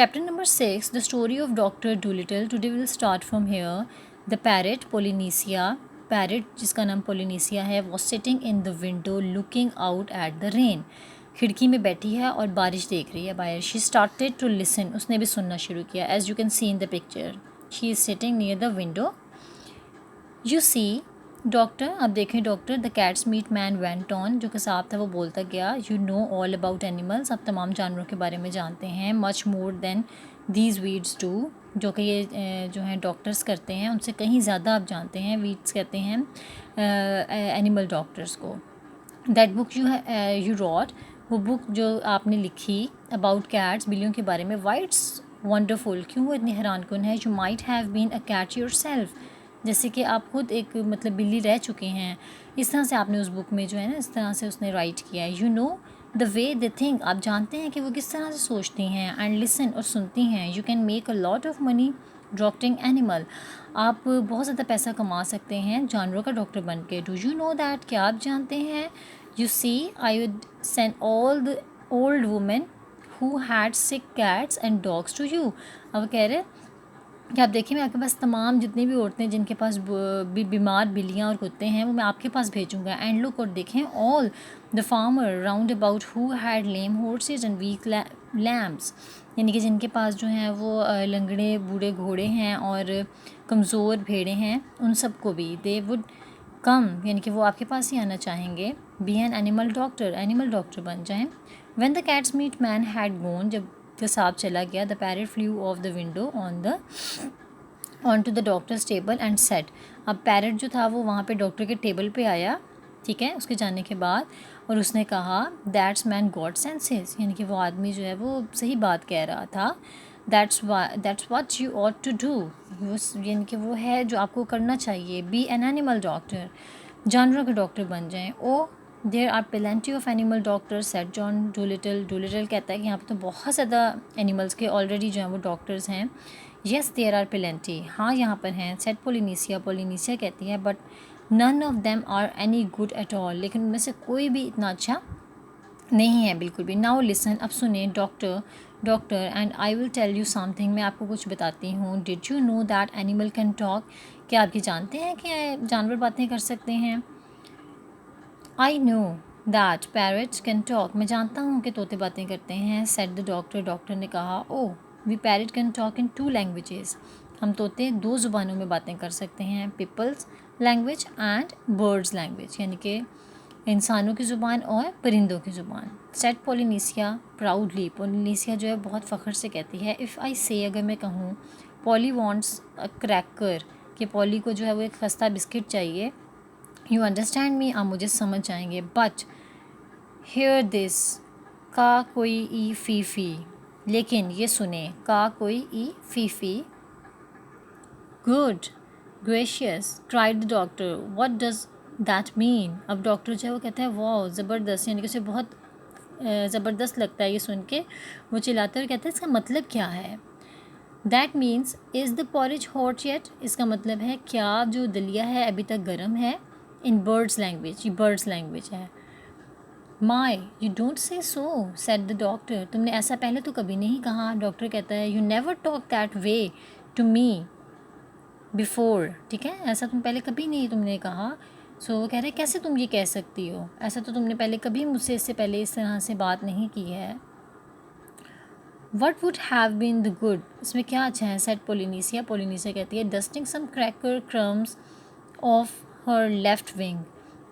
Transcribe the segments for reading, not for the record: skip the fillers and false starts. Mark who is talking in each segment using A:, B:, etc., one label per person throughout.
A: Chapter number 6, The Story of Dr. Dolittle. Today we will start from here. The parrot, Polynesia, parrot जिसका नाम पोलिनेसिया है, was sitting in the window looking out at the rain. खिड़की में बैठी है और बारिश देख रही है बाहर. She started to listen. उसने भी सुनना शुरू किया. As you can see in the picture, she is sitting near the window. You see, doctor, अब देखें doctor, the cat's meat man went on, जो कसाब था वो बोलता गया. You know all about animals, आप तमाम जानवरों के बारे में जानते हैं. Much more than these weeds do, जो कि ये जो हैं डॉक्टर्स करते हैं उनसे कहीं ज़्यादा आप जानते हैं. वीड्स कहते हैं एनिमल डॉक्टर्स को. दैट बुक यू रॉट, वो बुक जो आपने लिखी अबाउट कैट्स, बिल्लियों के बारे में. वाइट्स वंडरफुल, क्यों वो इतनी हैरान कन है. You might have been a cat yourself, जैसे कि आप खुद एक मतलब बिल्ली रह चुके हैं. इस तरह से आपने उस बुक में जो है ना, इस तरह से उसने राइट किया है. You know the way they think, आप जानते हैं कि वो किस तरह से सोचती हैं. एंड लिसन, और सुनती हैं. You can make a lot of money doctoring animal, आप बहुत ज़्यादा पैसा कमा सकते हैं जानवरों का डॉक्टर बन के. डू यू नो दैट, क्या आप जानते हैं. You see, I would send all the old women who had sick cats and dogs to you. अब कह रहे कि आप देखिए, मैं आपके पास तमाम जितनी भी औरतें जिनके पास बीमार बिल्लियाँ और कुत्ते हैं वो मैं आपके पास भेजूँगा. एंड लुक, और देखें, all the farmer round about who had lame horses and weak lambs, यानी कि जिनके पास जो हैं वो लंगड़े बूढ़े घोड़े हैं और कमज़ोर भेड़ें हैं, उन सबको भी दे वुड कम, यानी कि वो आपके पास ही आना चाहेंगे. बी एन एनिमल डॉक्टर बन जाएं. When the cat's meat man had gone, जब कसाब चला गया. The parrot flew off the window on to the doctor's table and sat. अब पैरट जो था वो वहाँ पे डॉक्टर के टेबल पे आया, ठीक है, उसके जाने के बाद, और उसने कहा दैट्स मैन गॉड सेंसेस, यानी कि वो आदमी जो है वो सही बात कह रहा था. That's what you ought to do, यानी कि वो है जो आपको करना चाहिए. बी एन एनिमल डॉक्टर, जानवरों के डॉक्टर बन जाएं. Oh there are plenty of animal doctors, said John Dolittle. Dolittle कहता है कि यहाँ पे तो बहुत ज़्यादा एनिमल्स के ऑलरेडी जो हैं वो डॉक्टर्स हैं. येस देयर आर प्लेंटी, हाँ यहाँ पर हैं. सेट पोलिनेसिया कहती है, but none of them are any good at all, लेकिन उनमें से कोई भी इतना अच्छा नहीं है बिल्कुल भी. नाउ लिसन, अब सुने doctor and I will tell you something, मैं आपको कुछ बताती हूँ. Did you know that animal can talk, क्या आप ये जानते हैं कि जानवर बातें कर सकते हैं. I know that parrots can talk, मैं जानता हूँ कि तोते बातें करते हैं. सेड द डॉक्टर ने कहा. Oh, we parrot can talk in 2 languages, हम तोते 2 ज़ुबानों में बातें कर सकते हैं. People's language and bird's language, यानी कि इंसानों की ज़ुबान और परिंदों की ज़ुबान. सेट पोलिनेसिया प्राउडली, पोलिनेसिया जो है बहुत फ़ख्र से कहती है. इफ़ आई से, अगर मैं कहूँ, पॉली वॉन्ट्स अ क्रैकर, कि पॉली को जो है वो एक खस्ता बिस्किट चाहिए. यू अंडरस्टैंड मी, आप मुझे समझ जाएंगे. बट हेयर दिस, का कोई ई फीफी, लेकिन ये सुने, का कोई ई फीफी. Good gracious cried the doctor, what does that mean. अब डॉक्टर जो है वो कहता है वाह ज़बरदस्त, यानी कि उसे बहुत ज़बरदस्त लगता है ये सुन के. वो चिल्लाता है और कहता है इसका मतलब क्या है. That means is the porridge hot yet, इसका मतलब है क्या जो दलिया है अभी तक गर्म है. इन बर्ड्स लैंग्वेज, ये बर्ड्स लैंग्वेज है. My you don't say so, said the doctor, तुमने ऐसा पहले तो कभी नहीं कहा. डॉक्टर कहता है you never talk that way to me before, ठीक है, ऐसा तुम पहले कभी नहीं तुमने कहा. सो वो कह रहे कैसे तुम ये कह सकती हो, ऐसा तो तुमने पहले कभी मुझसे इससे पहले इस तरह से बात नहीं की है. What would have been the good, इसमें क्या अच्छा है. सेट पोलिनेसिया कहती है dusting some cracker crumbs off her left wing,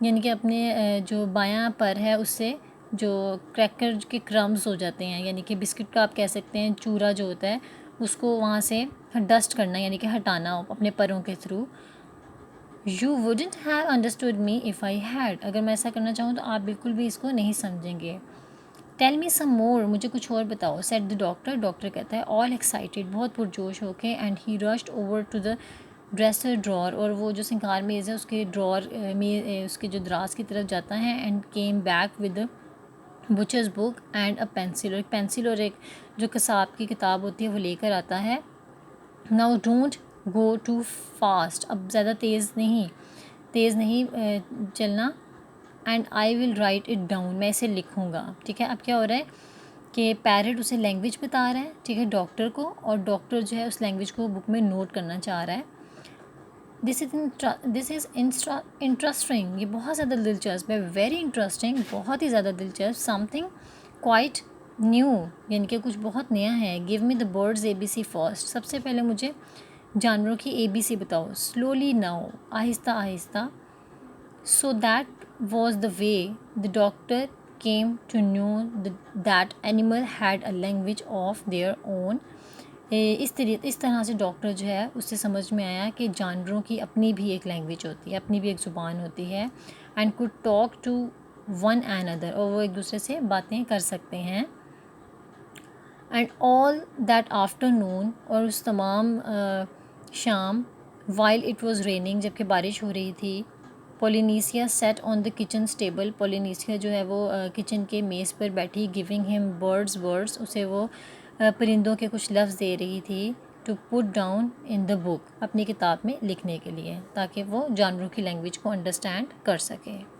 A: यानी कि अपने जो बायां पर है उससे जो क्रैकर के क्रम्स हो जाते हैं, यानी कि बिस्किट का आप कह सकते हैं चूरा जो होता है उसको वहाँ से डस्ट करना, यानी कि हटाना अपने परों के through. You wouldn't have understood me if I had, अगर मैं ऐसा करना चाहूँ तो आप बिल्कुल भी इसको नहीं समझेंगे. टेल मी सम मोर, मुझे कुछ और बताओ. सेट द डॉक्टर कहता है ऑल एक्साइटेड, बहुत पुरजोश होके. And he rushed over to the dresser drawer, और वो जो सिंगार मेज़ है उसके ड्रॉर में उसके जो दराज की तरफ जाता है. And came back with butchers book and a pencil, और एक पेंसिल और एक जो कसाब की किताब होती है वो लेकर आता है. Now don't go too fast, अब ज़्यादा तेज़ नहीं चलना. And I will write it down, मैं इसे लिखूँगा, ठीक है. अब क्या हो रहा है कि पैरट उसे लैंग्वेज बता रहा है, ठीक है, डॉक्टर को, और डॉक्टर जो है उस लैंग्वेज को बुक में नोट करना चाह रहा है। दिस इज़ इंटरेस्टिंग, ये बहुत ज़्यादा दिलचस्प है, वेरी इंटरेस्टिंग, बहुत ही ज़्यादा दिलचस्प, समथिंग क्वाइट न्यू, यानी कि कुछ बहुत नया है। Give me the birds ABC first, सबसे पहले मुझे जानवरों की ABC बताओ। स्लोली नाउ, आहिस्ता आहिस्ता। So that was the way the doctor came to know that animal had a language of their own. इस तरह से डॉक्टर जो है उससे समझ में आया कि जानवरों की अपनी भी एक लैंग्वेज होती है, अपनी भी एक ज़ुबान होती है, and could talk to one and other, और वो एक दूसरे से बातें कर सकते हैं। एंड ऑल दैट आफ्टरनून, और उस तमाम शाम, वाइल इट वॉज़ रेनिंग, जबकि बारिश हो रही थी, Polynesia sat on the kitchen table, Polynesia जो है वो किचन के मेज़ पर बैठी, गिविंग हिम वर्ड्स, उसे वो परिंदों के कुछ लफ्ज़ दे रही थी, to put down in the book, अपनी किताब में लिखने के लिए, ताकि वो जानवरों की लैंग्वेज को अंडरस्टैंड कर सके।